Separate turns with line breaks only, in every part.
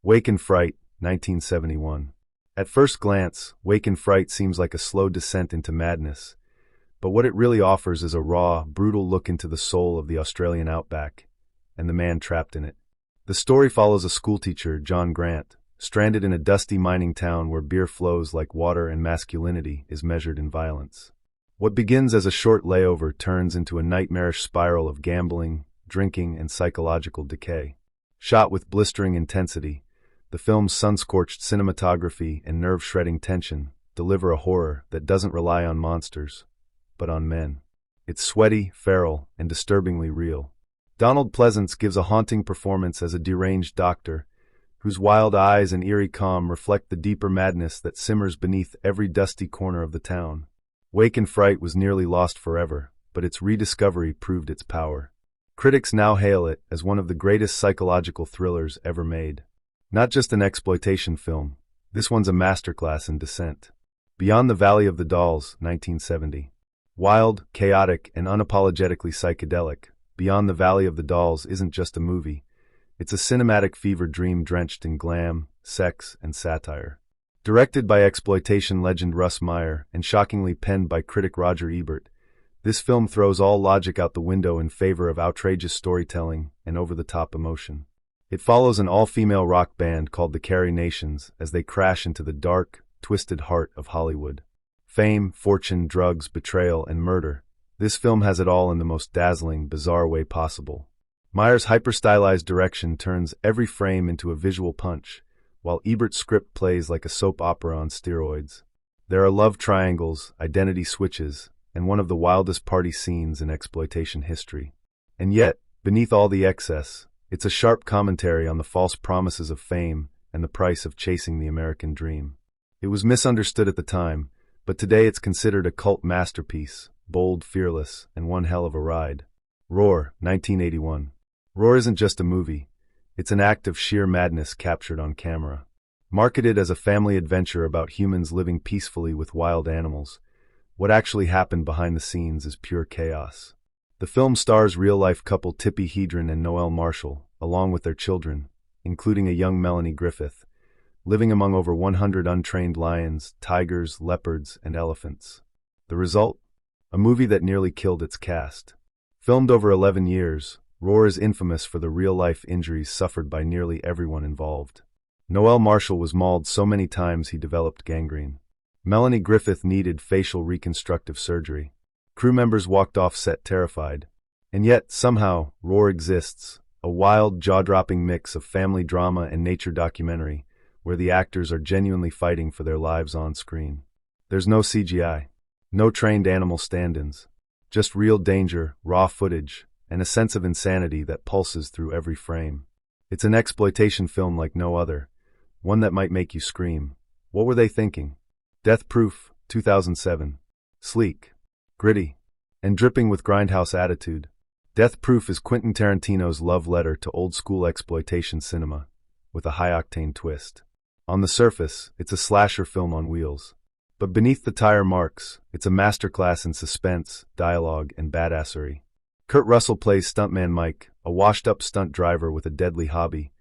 Wake and Fright, 1971. At first glance, Wake and Fright seems like a slow descent into madness, but what it really offers is a raw, brutal look into the soul of the Australian outback, and the man trapped in it. The story follows a schoolteacher, John Grant, stranded in a dusty mining town where beer flows like water and masculinity is measured in violence. What begins as a short layover turns into a nightmarish spiral of gambling, drinking, and psychological decay. Shot with blistering intensity, the film's sun-scorched cinematography and nerve-shredding tension deliver a horror that doesn't rely on monsters, but on men. It's sweaty, feral, and disturbingly real. Donald Pleasance gives a haunting performance as a deranged doctor, whose wild eyes and eerie calm reflect the deeper madness that simmers beneath every dusty corner of the town. Wake and Fright was nearly lost forever, but its rediscovery proved its power. Critics now hail it as one of the greatest psychological thrillers ever made. Not just an exploitation film, this one's a masterclass in descent. Beyond the Valley of the Dolls, 1970. Wild, chaotic, and unapologetically psychedelic, Beyond the Valley of the Dolls isn't just a movie. It's a cinematic fever dream drenched in glam, sex, and satire. Directed by exploitation legend Russ Meyer and shockingly penned by critic Roger Ebert, this film throws all logic out the window in favor of outrageous storytelling and over-the-top emotion. It follows an all-female rock band called the Carrie Nations as they crash into the dark, twisted heart of Hollywood. Fame, fortune, drugs, betrayal, and murder. This film has it all in the most dazzling, bizarre way possible. Meyer's hyper-stylized direction turns every frame into a visual punch, while Ebert's script plays like a soap opera on steroids. There are love triangles, identity switches, and one of the wildest party scenes in exploitation history. And yet, beneath all the excess, it's a sharp commentary on the false promises of fame and the price of chasing the American dream. It was misunderstood at the time, but today it's considered a cult masterpiece, bold, fearless, and one hell of a ride. Roar, 1981. Roar isn't just a movie, it's an act of sheer madness captured on camera. Marketed as a family adventure about humans living peacefully with wild animals, what actually happened behind the scenes is pure chaos. The film stars real-life couple Tippi Hedren and Noel Marshall, along with their children, including a young Melanie Griffith, living among over 100 untrained lions, tigers, leopards, and elephants. The result? A movie that nearly killed its cast. Filmed over 11 years, Roar is infamous for the real-life injuries suffered by nearly everyone involved. Noel Marshall was mauled so many times he developed gangrene. Melanie Griffith needed facial reconstructive surgery. Crew members walked off set terrified. And yet, somehow, Roar exists, a wild, jaw-dropping mix of family drama and nature documentary, where the actors are genuinely fighting for their lives on screen. There's no CGI. No trained animal stand-ins. Just real danger, raw footage, and a sense of insanity that pulses through every frame. It's an exploitation film like no other, one that might make you scream. What were they thinking? Death Proof, 2007. Sleek, gritty, and dripping with Grindhouse attitude. Death Proof is Quentin Tarantino's love letter to old-school exploitation cinema, with a high-octane twist. On the surface, it's a slasher film on wheels. But beneath the tire marks, it's a masterclass in suspense, dialogue, and badassery. Kurt Russell plays stuntman Mike, a washed-up stunt driver with a deadly hobby,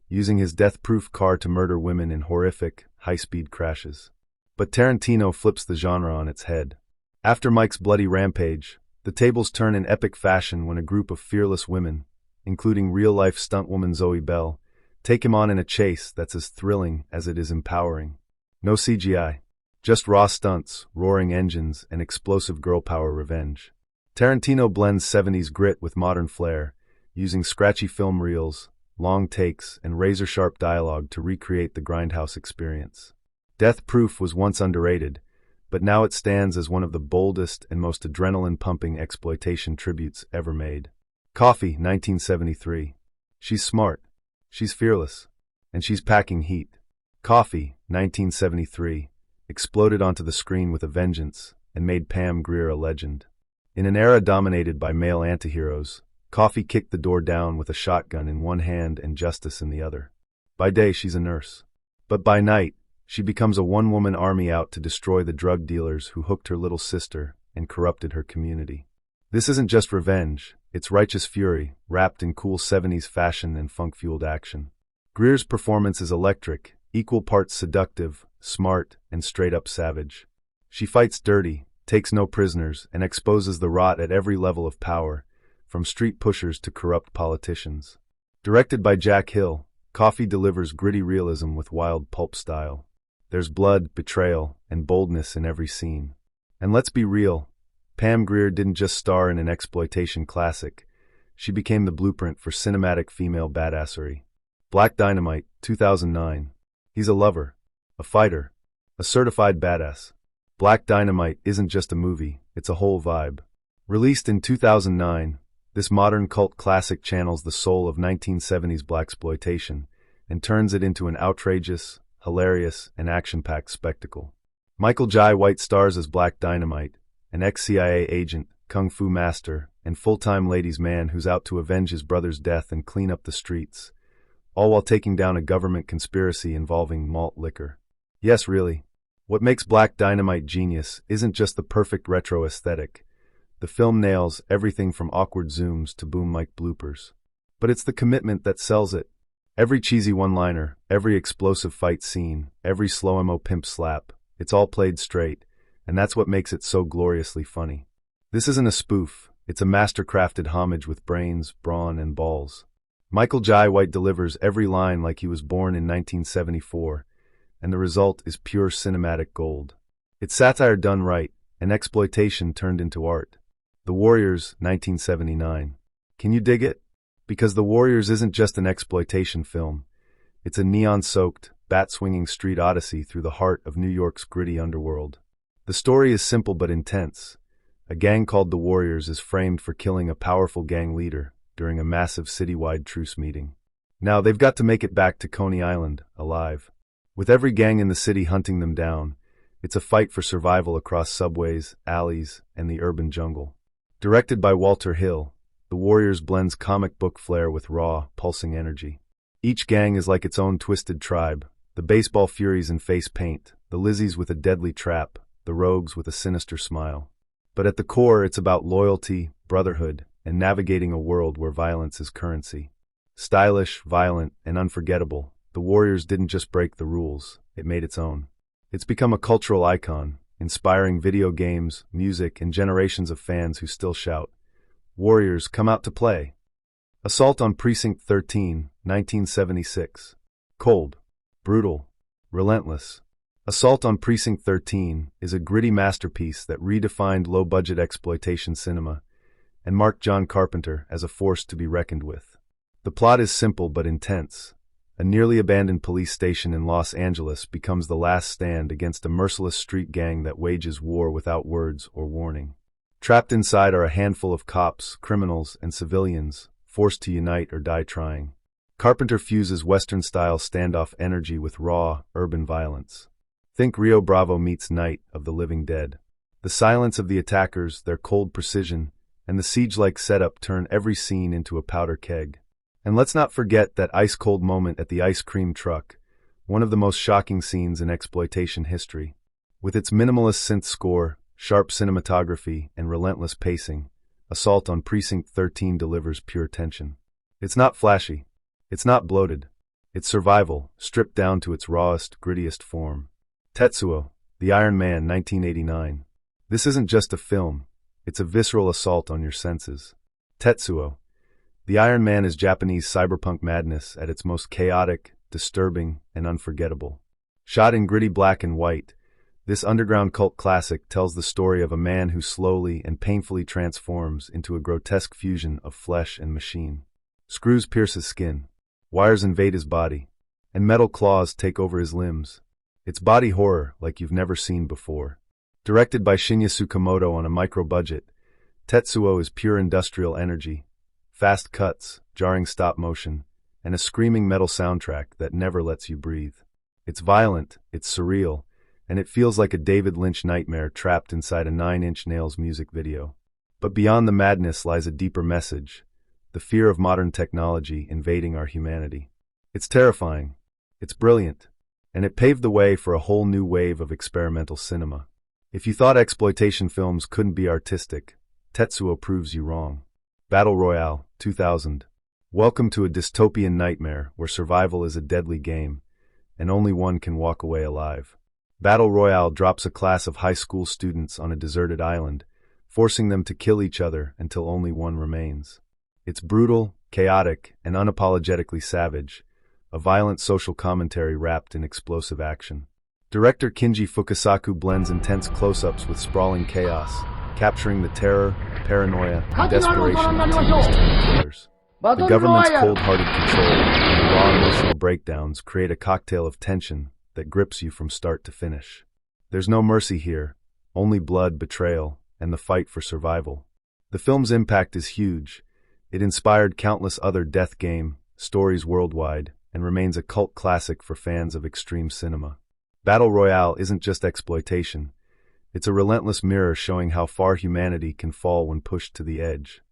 using his death-proof car to murder women in horrific, high-speed crashes. But Tarantino flips the genre on its head. After Mike's bloody rampage, the tables turn in epic fashion when a group of fearless women, including real-life stuntwoman Zoe Bell, take him on in a chase that's as thrilling as it is empowering. No CGI. Just raw stunts, roaring engines, and explosive girl power revenge. Tarantino blends 70s grit with modern flair, using scratchy film reels, long takes, and razor-sharp dialogue to recreate the Grindhouse experience. Death Proof was once underrated, but now it stands as one of the boldest and most adrenaline-pumping exploitation tributes ever made. Coffee, 1973. She's smart, she's fearless, and she's packing heat. Coffee, 1973. Exploded onto the screen with a vengeance and made Pam Grier a legend. In an era dominated by male antiheroes, Coffee kicked the door down with a shotgun in one hand and justice in the other. By day, she's a nurse. But by night, she becomes a one-woman army out to destroy the drug dealers who hooked her little sister and corrupted her community. This isn't just revenge, it's righteous fury, wrapped in cool 70s fashion and funk-fueled action. Greer's performance is electric, equal parts seductive, smart, and straight-up savage. She fights dirty, takes no prisoners, and exposes the rot at every level of power, from street pushers to corrupt politicians. Directed by Jack Hill, Coffey delivers gritty realism with wild pulp style. There's blood, betrayal, and boldness in every scene. And let's be real, Pam Grier didn't just star in an exploitation classic. She became the blueprint for cinematic female badassery. Black Dynamite, 2009. He's a lover, a fighter, a certified badass. Black Dynamite isn't just a movie, it's a whole vibe. Released in 2009, this modern cult classic channels the soul of 1970s blaxploitation and turns it into an outrageous, hilarious, and action-packed spectacle. Michael Jai White stars as Black Dynamite, an ex-CIA agent, kung fu master, and full-time ladies' man who's out to avenge his brother's death and clean up the streets, all while taking down a government conspiracy involving malt liquor. Yes, really. What makes Black Dynamite genius isn't just the perfect retro aesthetic. The film nails everything from awkward zooms to boom mic bloopers. But it's the commitment that sells it. Every cheesy one-liner, every explosive fight scene, every slow-mo pimp slap, it's all played straight, and that's what makes it so gloriously funny. This isn't a spoof, it's a master-crafted homage with brains, brawn, and balls. Michael Jai White delivers every line like he was born in 1974, and the result is pure cinematic gold. It's satire done right, and exploitation turned into art. The Warriors, 1979. Can you dig it? Because The Warriors isn't just an exploitation film. It's a neon-soaked, bat-swinging street odyssey through the heart of New York's gritty underworld. The story is simple but intense. A gang called the Warriors is framed for killing a powerful gang leader during a massive citywide truce meeting. Now they've got to make it back to Coney Island, alive. With every gang in the city hunting them down, it's a fight for survival across subways, alleys, and the urban jungle. Directed by Walter Hill, The Warriors blends comic book flair with raw, pulsing energy. Each gang is like its own twisted tribe, the baseball furies in face paint, the Lizzies with a deadly trap, the rogues with a sinister smile. But at the core, it's about loyalty, brotherhood, and navigating a world where violence is currency. Stylish, violent, and unforgettable, The Warriors didn't just break the rules, it made its own. It's become a cultural icon, inspiring video games, music, and generations of fans who still shout, "Warriors, come out to play!" Assault on Precinct 13, 1976. Cold, brutal, relentless. Assault on Precinct 13 is a gritty masterpiece that redefined low-budget exploitation cinema and marked John Carpenter as a force to be reckoned with. The plot is simple but intense. A nearly abandoned police station in Los Angeles becomes the last stand against a merciless street gang that wages war without words or warning. Trapped inside are a handful of cops, criminals, and civilians, forced to unite or die trying. Carpenter fuses Western-style standoff energy with raw, urban violence. Think Rio Bravo meets Night of the Living Dead. The silence of the attackers, their cold precision, and the siege-like setup turn every scene into a powder keg. And let's not forget that ice-cold moment at the ice cream truck, one of the most shocking scenes in exploitation history. With its minimalist synth score, sharp cinematography, and relentless pacing, Assault on Precinct 13 delivers pure tension. It's not flashy. It's not bloated. It's survival, stripped down to its rawest, grittiest form. Tetsuo, The Iron Man, 1989. This isn't just a film. It's a visceral assault on your senses. Tetsuo, The Iron Man is Japanese cyberpunk madness at its most chaotic, disturbing, and unforgettable. Shot in gritty black and white, this underground cult classic tells the story of a man who slowly and painfully transforms into a grotesque fusion of flesh and machine. Screws pierce his skin, wires invade his body, and metal claws take over his limbs. It's body horror like you've never seen before. Directed by Shinya Tsukamoto on a micro-budget, Tetsuo is pure industrial energy. Fast cuts, jarring stop motion, and a screaming metal soundtrack that never lets you breathe. It's violent, it's surreal, and it feels like a David Lynch nightmare trapped inside a 9 Inch Nails music video. But beyond the madness lies a deeper message, the fear of modern technology invading our humanity. It's terrifying, it's brilliant, and it paved the way for a whole new wave of experimental cinema. If you thought exploitation films couldn't be artistic, Tetsuo proves you wrong. Battle Royale, 2000. Welcome to a dystopian nightmare where survival is a deadly game, and only one can walk away alive. Battle Royale drops a class of high school students on a deserted island, forcing them to kill each other until only one remains. It's brutal, chaotic, and unapologetically savage, a violent social commentary wrapped in explosive action. Director Kinji Fukasaku blends intense close-ups with sprawling chaos, capturing the terror, paranoia, and desperation of teenage killers. The government's cold-hearted control and the raw emotional breakdowns create a cocktail of tension that grips you from start to finish. There's no mercy here, only blood, betrayal, and the fight for survival. The film's impact is huge. It inspired countless other death game stories worldwide and remains a cult classic for fans of extreme cinema. Battle Royale isn't just exploitation. It's a relentless mirror showing how far humanity can fall when pushed to the edge.